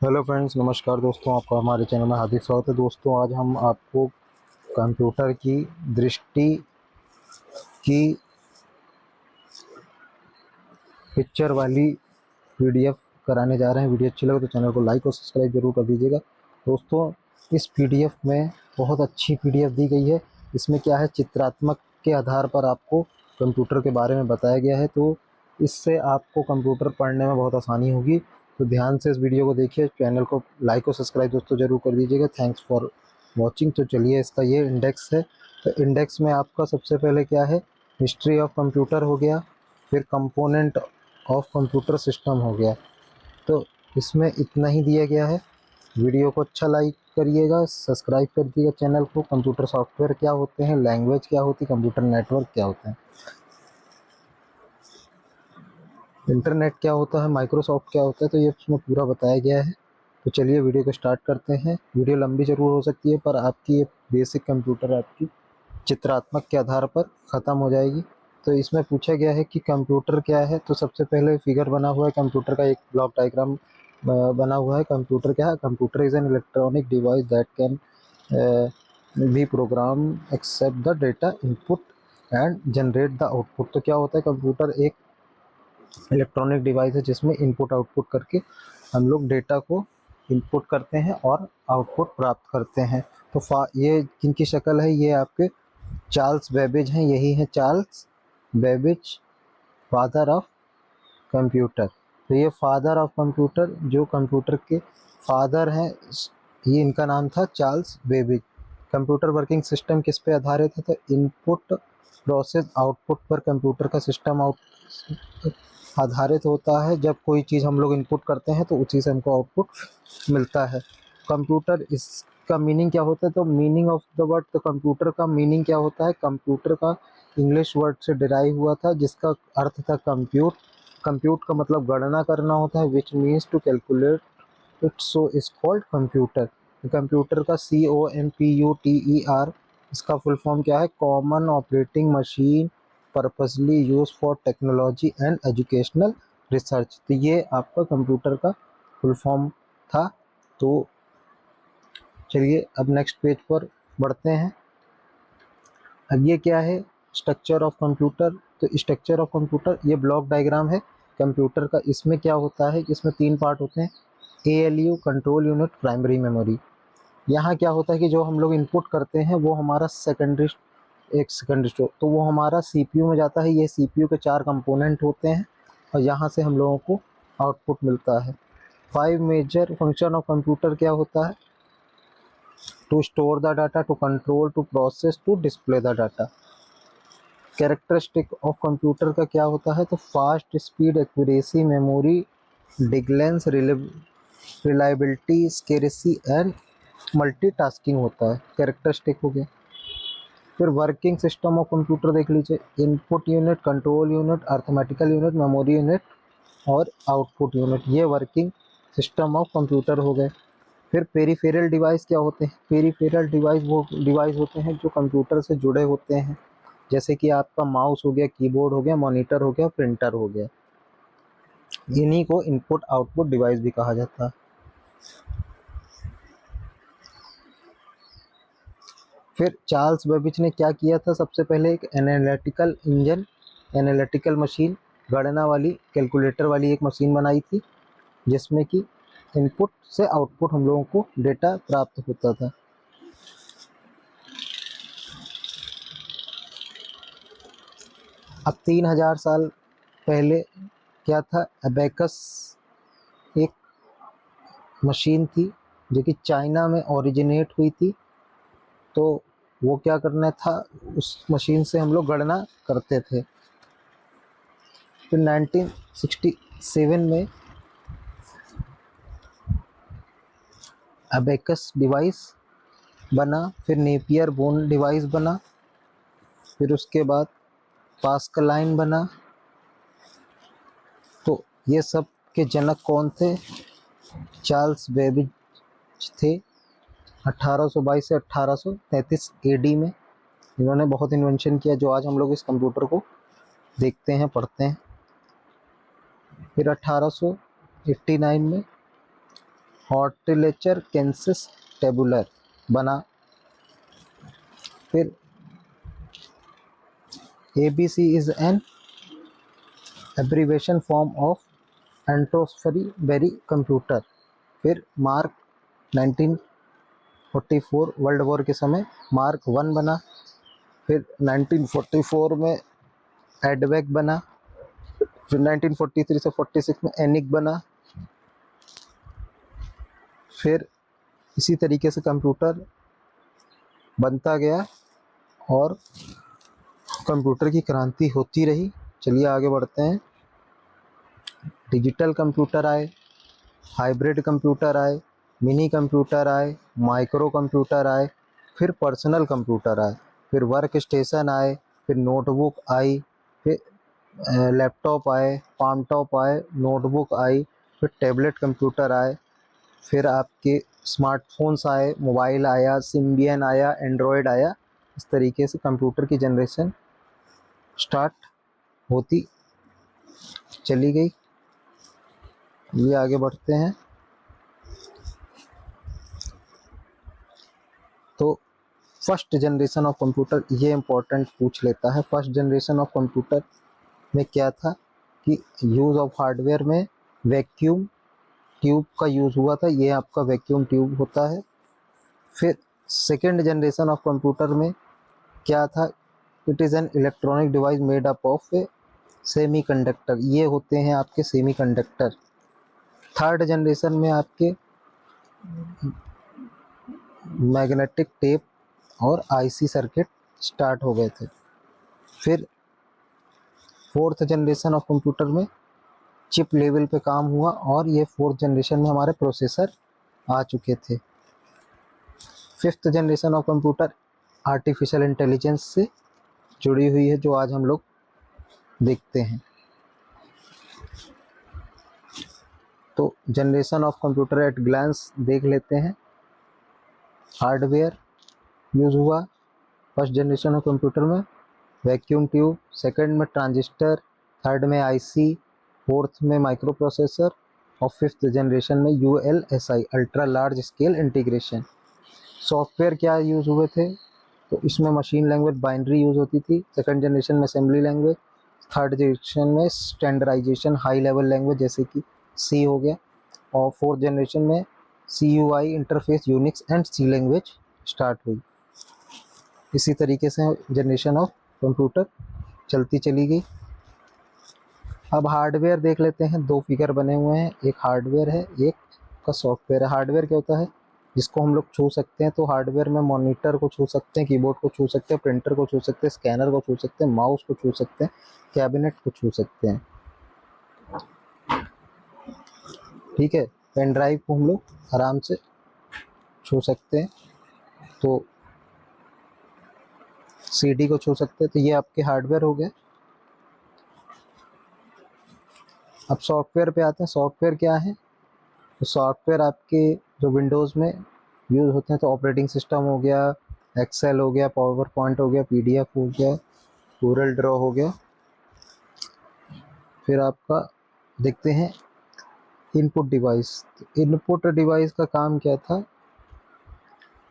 Hello friends, नमस्कार दोस्तों। आपका हमारे चैनल में हार्दिक स्वागत है। दोस्तों, आज हम आपको कंप्यूटर की दृष्टि की पिक्चर वाली पीडीएफ कराने जा रहे हैं। वीडियो अच्छी लगे तो चैनल को लाइक और सब्सक्राइब जरूर कर दीजिएगा। दोस्तों, इस पीडीएफ में बहुत अच्छी पीडीएफ दी गई है। इसमें क्या है, चित्रात्मक के आधार पर आपको कंप्यूटर के बारे में बताया गया है, तो इससे आपको कंप्यूटर पढ़ने में बहुत आसानी होगी। तो ध्यान से इस वीडियो को देखिए। चैनल को लाइक और सब्सक्राइब दोस्तों ज़रूर कर दीजिएगा। Thanks for watching. तो चलिए, इसका ये इंडेक्स है। तो इंडेक्स में आपका सबसे पहले क्या है, हिस्ट्री ऑफ कंप्यूटर हो गया, फिर कंपोनेंट ऑफ कंप्यूटर सिस्टम हो गया। तो इसमें इतना ही दिया गया है। वीडियो को अच्छा लाइक करिएगा, सब्सक्राइब कर दीजिएगा चैनल को। कंप्यूटर सॉफ्टवेयर क्या होते हैं, लैंग्वेज क्या होती है, कंप्यूटर नेटवर्क क्या होते हैं, इंटरनेट क्या होता है, माइक्रोसॉफ्ट क्या होता है, तो ये उसमें पूरा बताया गया है। तो चलिए वीडियो को स्टार्ट करते हैं। वीडियो लंबी ज़रूर हो सकती है, पर आपकी ये बेसिक कंप्यूटर आपकी चित्रात्मक के आधार पर ख़त्म हो जाएगी। तो इसमें पूछा गया है कि कंप्यूटर क्या है। तो सबसे पहले फिगर बना हुआ है कंप्यूटर का, एक ब्लॉक डायग्राम बना हुआ है। कंप्यूटर क्या है, computer is an electronic device that can be program accept the data input and generate the output. तो क्या होता है, कंप्यूटर एक इलेक्ट्रॉनिक डिवाइस है जिसमें इनपुट आउटपुट करके हम लोग डेटा को इनपुट करते हैं और आउटपुट प्राप्त करते हैं। तो ये किनकी शक्ल है, ये आपके चार्ल्स बेबेज हैं। यही है Charles Babbage, father of computer. तो ये फादर ऑफ कंप्यूटर, जो कंप्यूटर के फादर हैं, ये इनका नाम था Charles Babbage. Computer working system किस पे आधारित है, तो इनपुट प्रोसेस आउटपुट पर कंप्यूटर का सिस्टम आधारित होता है। जब कोई चीज़ हम लोग इनपुट करते हैं तो उसी से हमको आउटपुट मिलता है। कंप्यूटर, इसका मीनिंग क्या होता है, तो मीनिंग ऑफ द वर्ड, तो कंप्यूटर का मीनिंग क्या होता है, कंप्यूटर का इंग्लिश वर्ड से डिराइव हुआ था जिसका अर्थ था कंप्यूट। कंप्यूट का मतलब गणना करना होता है, which means to calculate it, so is called computer. Computer का COMPUTER, इसका फुल फॉर्म क्या है, common operating machine purposely use for technology and educational research. तो ये आपका कंप्यूटर का फुल फॉर्म था। तो चलिए अब नेक्स्ट पेज पर बढ़ते हैं। अब ये क्या है, स्ट्रक्चर ऑफ कंप्यूटर। तो स्ट्रक्चर ऑफ कंप्यूटर, ये ब्लॉक डायग्राम है कंप्यूटर का। इसमें क्या होता है, इसमें 3 पार्ट होते हैं। ALU, control unit, primary memory. यहाँ क्या होता है कि जो हम लोग इनपुट करते हैं वो हमारा सेकेंडरी स्टोर, तो वो हमारा CPU में जाता है। ये CPU के 4 कंपोनेंट होते हैं और यहाँ से हम लोगों को आउटपुट मिलता है। 5 मेजर फंक्शन ऑफ कंप्यूटर क्या होता है, to store the data, to control, to process, to display the data. Characteristic of computer का क्या होता है, तो fast speed, accuracy, memory, diligence, reliability, secrecy and multitasking होता है। कैरेक्टरिस्टिक हो गया। फिर वर्किंग सिस्टम ऑफ कंप्यूटर देख लीजिए, input unit, control unit, arithmetical unit, memory unit और आउटपुट यूनिट। ये वर्किंग सिस्टम ऑफ कंप्यूटर हो गए। फिर पेरिफेरल डिवाइस क्या होते हैं, पेरिफेरल डिवाइस वो डिवाइस होते हैं जो कंप्यूटर से जुड़े होते हैं, जैसे कि आपका माउस हो गया, कीबोर्ड हो गया, मॉनिटर हो गया, प्रिंटर हो गया। इन्हीं को इनपुट आउटपुट डिवाइस भी कहा जाता है। फिर चार्ल्स बेबेज ने क्या किया था, सबसे पहले एक एनालिटिकल इंजन, एनालिटिकल मशीन, गणना वाली, कैलकुलेटर वाली एक मशीन बनाई थी जिसमें कि इनपुट से आउटपुट हम लोगों को डेटा प्राप्त होता था। अब 3000 साल पहले क्या था, अबेकस एक मशीन थी जो कि चाइना में ओरिजिनेट हुई थी। तो वो क्या करना था, उस मशीन से हम लोग गणना करते थे। फिर 1967 में अबेकस डिवाइस बना, फिर नेपियर बोन डिवाइस बना, फिर उसके बाद पास्कलाइन बना। तो ये सब के जनक कौन थे, चार्ल्स बेबेज थे। 1822 से 1833 AD में इन्होंने बहुत इन्वेंशन किया जो आज हम लोग इस कंप्यूटर को देखते हैं, पढ़ते हैं। फिर 1889 में हॉर्टिलेचर कैंसस टेबुलर बना। फिर ABC is an abbreviation form of Atanasoff Berry computer. फिर मार्क 1944 वर्ल्ड वॉर के समय मार्क 1 बना। फिर 1944 में एडवेक बना। फिर 1943 से 46 में एनिक बना। फिर इसी तरीके से कंप्यूटर बनता गया और कंप्यूटर की क्रांति होती रही। चलिए आगे बढ़ते हैं। डिजिटल कंप्यूटर आए, हाइब्रिड कंप्यूटर आए, मिनी कंप्यूटर आए, माइक्रो कंप्यूटर आए, फिर पर्सनल कंप्यूटर आए, फिर वर्क स्टेशन आए, फिर नोटबुक आई, फिर लैपटॉप आए, पाम टॉप आए, नोटबुक आई, फिर टैबलेट कंप्यूटर आए, फिर आपके स्मार्टफोन्स आए, मोबाइल आया, सिम्बियन आया, एंड्रॉयड आया। इस तरीके से कंप्यूटर की जनरेशन स्टार्ट होती चली गई। ये आगे बढ़ते हैं। तो फर्स्ट जनरेशन ऑफ कंप्यूटर, ये इम्पोर्टेंट पूछ लेता है। फर्स्ट जनरेशन ऑफ कंप्यूटर में क्या था कि यूज़ ऑफ हार्डवेयर में वैक्यूम ट्यूब का यूज़ हुआ था। ये आपका वैक्यूम ट्यूब होता है। फिर सेकेंड जनरेशन ऑफ कंप्यूटर में क्या था, it is an electronic device made up of a semi conductor. ये होते हैं आपके सेमी कंडक्टर। थर्ड जनरेशन में आपके मैग्नेटिक टेप और आईसी सर्किट स्टार्ट हो गए थे। फिर फोर्थ जनरेशन ऑफ कंप्यूटर में चिप लेवल पे काम हुआ और ये फोर्थ जनरेशन में हमारे प्रोसेसर आ चुके थे। Fifth generation of computer artificial intelligence से जुड़ी हुई है, जो आज हम लोग देखते हैं। तो generation of computer at glance देख लेते हैं। हार्डवेयर यूज़ हुआ फर्स्ट जनरेशन ऑफ कंप्यूटर में, वैक्यूम ट्यूब, सेकंड में ट्रांजिस्टर, थर्ड में आईसी, फोर्थ में माइक्रो प्रोसेसर और फिफ्थ जनरेशन में ULSI ultra large scale integration. Software क्या यूज़ हुए थे, तो इसमें मशीन लैंग्वेज बाइनरी यूज़ होती थी, सेकंड जनरेशन में असेंबली लैंग्वेज, थर्ड जनरेशन में स्टैंडर्डाइजेशन हाई लेवल लैंग्वेज जैसे कि C हो गया, और फोर्थ जनरेशन में CUI interface Unix and C language start हुई। इसी तरीके से जनरेशन ऑफ कंप्यूटर चलती चली गई। अब हार्डवेयर देख लेते हैं। दो फिगर बने हुए हैं, एक हार्डवेयर है, एक का सॉफ्टवेयर है। हार्डवेयर क्या होता है, जिसको हम लोग छू सकते हैं। तो हार्डवेयर में मॉनिटर को छू सकते हैं, कीबोर्ड को छू सकते हैं, प्रिंटर को छू सकते हैं, स्कैनर को छू सकते हैं, माउस को छू सकते हैं, कैबिनेट को छू सकते हैं। ठीक है, पेन ड्राइव को हम लोग आराम से छू सकते हैं, तो CD को छू सकते हैं। तो ये आपके हार्डवेयर हो गए। अब सॉफ्टवेयर पे आते हैं। सॉफ्टवेयर क्या है, तो सॉफ्टवेयर आपके जो विंडोज़ में यूज़ होते हैं, तो ऑपरेटिंग सिस्टम हो गया, एक्सेल हो गया, पावर पॉइंट हो गया, PDF हो गया, कोरल ड्रॉ हो गया। फिर आपका देखते हैं इनपुट डिवाइस। तो इनपुट डिवाइस का काम क्या था,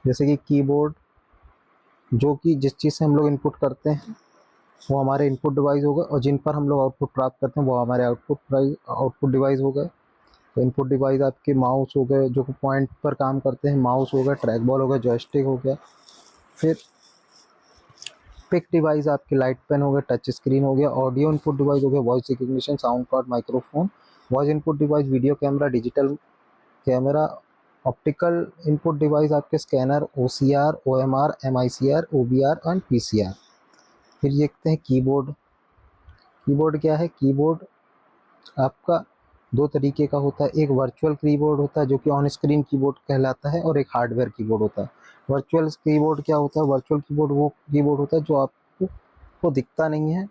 जैसे कि कीबोर्ड, जो कि जिस चीज़ से हम लोग इनपुट करते हैं वो हमारे इनपुट डिवाइस होगा, और जिन पर हम लोग आउटपुट प्राप्त करते हैं वो हमारे आउटपुट डिवाइस हो गए। तो इनपुट डिवाइस आपके माउस हो गए, जो पॉइंट पर काम करते हैं, माउस हो गया, ट्रैक बॉल हो गया, जॉयस्टिक हो गया। फिर पिक डिवाइस आपके लाइट पेन हो गया, टच स्क्रीन हो गया। ऑडियो इनपुट डिवाइस हो गया, voice recognition, sound card, microphone. Voice input device video camera, digital camera. Optical input device आपके scanner, OCR, OMR, MICR, OBR and PCR। फिर देखते हैं कीबोर्ड। कीबोर्ड क्या है, कीबोर्ड आपका दो तरीके का होता है। एक वर्चुअल कीबोर्ड होता है जो कि ऑन स्क्रीन कीबोर्ड कहलाता है, और एक हार्डवेयर कीबोर्ड होता है। वर्चुअल कीबोर्ड क्या होता है, वर्चुअल कीबोर्ड वो कीबोर्ड होता है जो आपको को दिखता नहीं है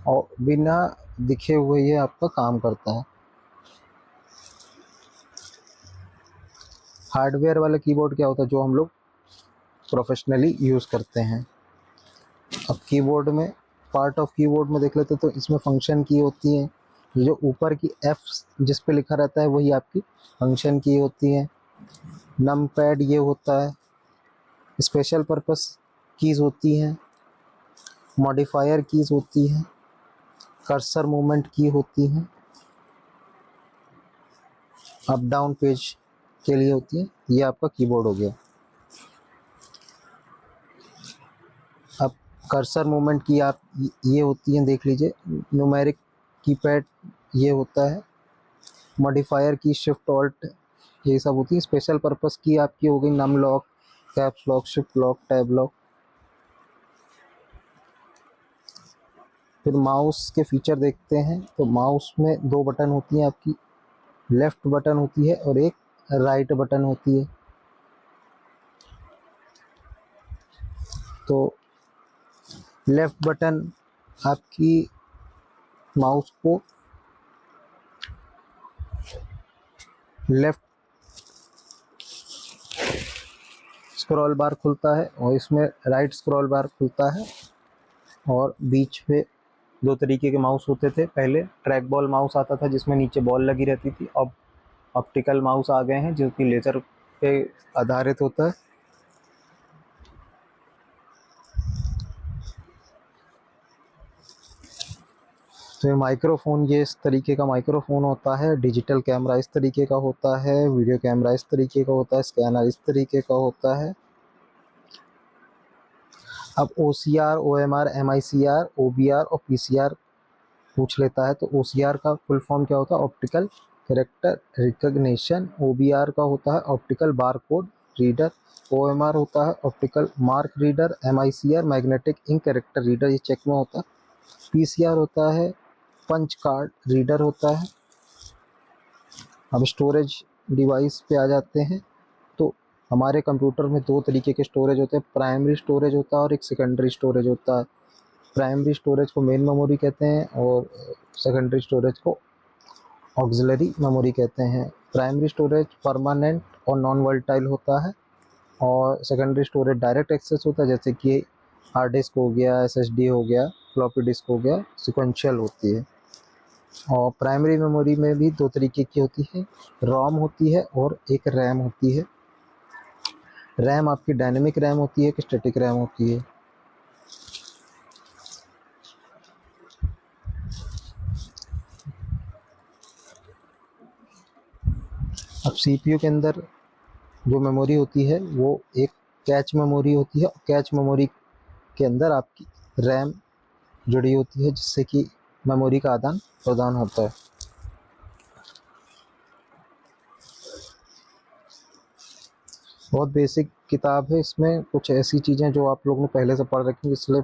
और बिना दिखे हुए ये आपका काम करता है। हार्डवेयर वाला कीबोर्ड क्या होता है, जो हम लोग प्रोफेशनली यूज़ करते हैं। अब कीबोर्ड में पार्ट ऑफ कीबोर्ड में देख लेते हैं, तो इसमें फंक्शन की होती है, ये जो ऊपर की F जिस पे लिखा रहता है वही आपकी फंक्शन की होती है। नम पैड ये होता है। स्पेशल पर्पस कीज़ होती हैं, मॉडिफायर कीज़ होती हैं, कर्सर मूवमेंट की होती हैं, अप डाउन पेज के लिए होती है। ये आपका कीबोर्ड हो गया। अब कर्सर मूवमेंट की आप ये होती हैं, देख लीजिए। न्यूमेरिक कीपैड ये होता है। मॉडिफायर की शिफ्ट ऑल्ट ये सब होती है। स्पेशल पर्पस की आपकी हो गई num lock, caps lock, shift lock, tab lock. फिर माउस के फीचर देखते हैं तो माउस में दो बटन होती हैं आपकी, लेफ्ट बटन होती है और एक राइट बटन होती है। तो लेफ्ट बटन आपकी माउस को लेफ्ट स्क्रॉल बार खुलता है और इसमें राइट स्क्रॉल बार खुलता है। और बीच में दो तरीके के माउस होते थे। पहले ट्रैक बॉल माउस आता था जिसमें नीचे बॉल लगी रहती थी। अब ऑप्टिकल माउस आ गए हैं जो कि लेज़र पे आधारित होता है। तो ये माइक्रोफोन, ये इस तरीके का माइक्रोफोन होता है। डिजिटल कैमरा इस तरीके का होता है। वीडियो कैमरा इस तरीके का होता है। स्कैनर इस तरीके का होता है। अब OCR, OMR, MICR, OBR और PCR पूछ लेता है। तो OCR का फुल फॉर्म क्या होता है? Optical character recognition. OBR का होता है ऑप्टिकल बारकोड रीडर। OMR होता है optical mark reader. MICR magnetic ink character reader, ये चेक में होता है। PCR होता है पंच कार्ड रीडर होता है। अब स्टोरेज डिवाइस पे आ जाते हैं। तो हमारे कंप्यूटर में दो तरीके के स्टोरेज होते हैं। प्राइमरी स्टोरेज होता है और एक सेकेंडरी स्टोरेज होता है। प्राइमरी स्टोरेज को मेन मेमोरी कहते हैं और सेकेंडरी स्टोरेज को ऑक्सिलरी मेमोरी कहते हैं। प्राइमरी स्टोरेज परमानेंट और नॉन वोलेटाइल होता है और सेकेंडरी स्टोरेज डायरेक्ट एक्सेस होता है, जैसे कि हार्ड डिस्क हो गया, SSD हो गया, फ्लॉपी डिस्क हो गया, सिक्वेंशियल होती है। और प्राइमरी मेमोरी में भी दो तरीके की होती है, रोम होती है और एक रैम होती है। रैम आपकी डायनेमिक रैम होती है कि स्टैटिक रैम होती है। अब CPU के अंदर जो मेमोरी होती है वो एक कैच मेमोरी होती है। कैच मेमोरी के अंदर आपकी रैम जुड़ी होती है जिससे कि मेमोरी का आदान प्रदान होता है। बहुत बेसिक किताब है। इसमें कुछ ऐसी चीज़ें जो आप लोगों ने पहले से पढ़ रखी हैं, इसलिए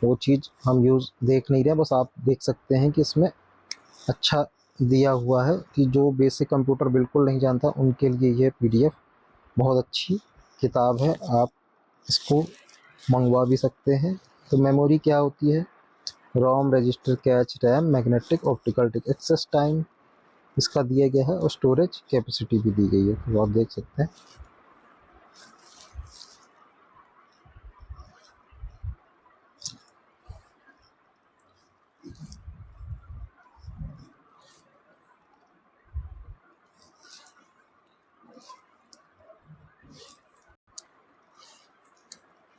वो चीज़ हम यूज़ देख नहीं रहे, बस आप देख सकते हैं कि इसमें अच्छा दिया हुआ है कि जो बेसिक कंप्यूटर बिल्कुल नहीं जानता उनके लिए ये PDF बहुत अच्छी किताब है। आप इसको मंगवा भी सकते हैं। तो मेमोरी क्या होती है? ROM, register, cache, RAM, magnetic, optical disc. Access time इसका दिया गया है और स्टोरेज कैपेसिटी भी दी गई है, तो आप देख सकते हैं।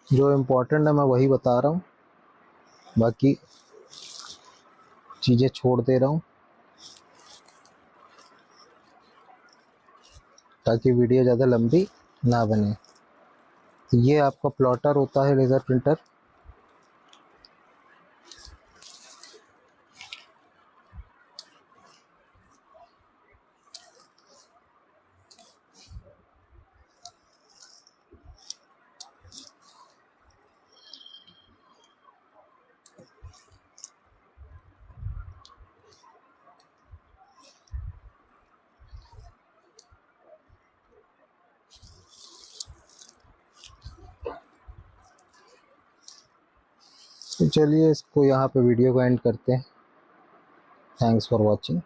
जो इम्पोर्टेंट है मैं वही बता रहा हूँ, बाकी चीज़ें छोड़ दे रहा हूँ ताकि वीडियो ज़्यादा लंबी ना बने। तो ये आपका प्लॉटर होता है, लेज़र प्रिंटर। तो चलिए इसको यहाँ पे वीडियो को एंड करते हैं। Thanks for watching.